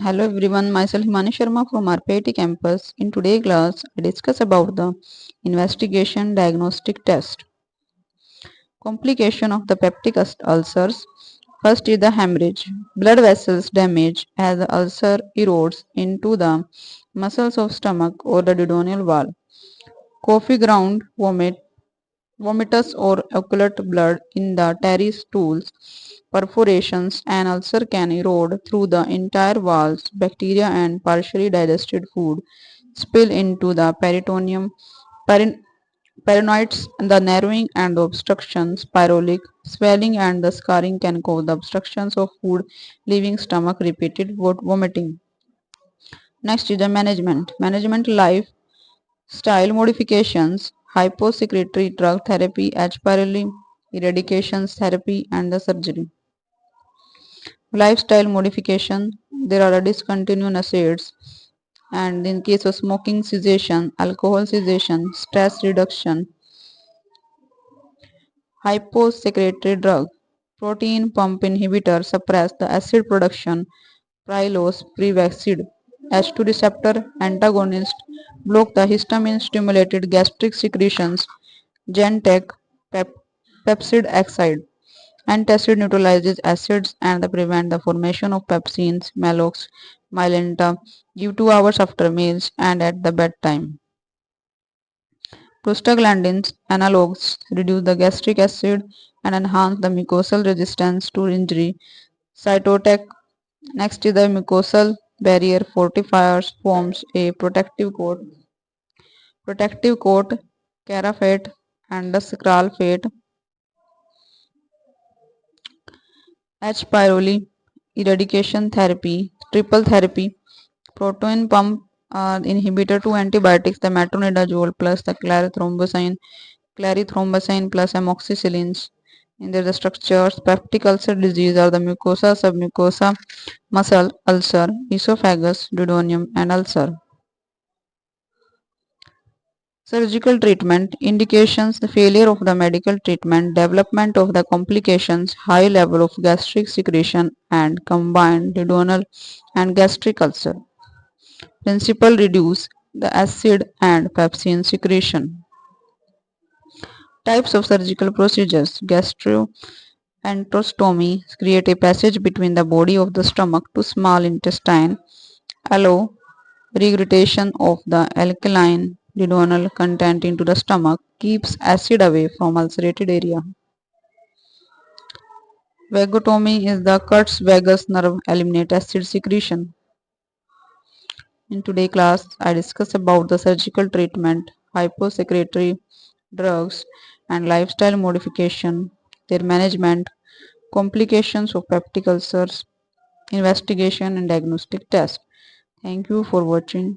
Hello everyone, myself Himani Sharma from RPIIT campus. In today's class, I discuss about the investigation diagnostic test. Complication of the peptic ulcers. First is the hemorrhage. Blood vessels damage as the ulcer erodes into the muscles of stomach or the duodenal wall. Coffee ground vomit, vomitus or occult blood in the tarry stools. Perforations. An ulcer can erode through the entire walls. Bacteria and partially digested food spill into the peritoneum. Paranoids, the narrowing and the obstruction, spiralic swelling and the scarring can cause the obstructions of food, leaving stomach repeated vomiting. Next is the management. Management lifestyle modifications, hyposecretory drug therapy, H. pylori, eradications therapy, and the surgery. Lifestyle modification, there are discontinued acids, and in case of smoking cessation, alcohol cessation, stress reduction, hyposecretory drug, protein pump inhibitor suppress the acid production, prilose, prevacid, H2 receptor antagonist block the histamine stimulated gastric secretions, Gentech, pepsid oxide. Antacid neutralizes acids and prevent the formation of pepsins, malox, mylenta. Give 2 hours after meals and at the bedtime. Prostaglandins analogues reduce the gastric acid and enhance the mucosal resistance to injury. Cytotec. Next is the mucosal barrier fortifiers forms a protective coat, caraphate and the scralfate. H. pylori eradication therapy, triple therapy, proton pump inhibitor, two antibiotics, the metronidazole plus the clarithromycin plus amoxicillins. In the structures, peptic ulcer disease are the mucosa, submucosa, muscle ulcer, esophagus, duodenum, and ulcer. Surgical treatment indications the failure of the medical treatment, development of the complications, high level of gastric secretion, and combined duodenal and gastric ulcer. Principle reduce the acid and pepsin secretion. Types of surgical procedures gastroenterostomy create a passage between the body of the stomach to small intestine, allow regurgitation of the alkaline duodenal content into the stomach, keeps acid away from ulcerated area. Vagotomy is the cuts vagus nerve eliminate acid secretion. In today's class, I discuss about the surgical treatment, hyposecretory drugs, and lifestyle modification, their management, complications of peptic ulcers, investigation and diagnostic test. Thank you for watching.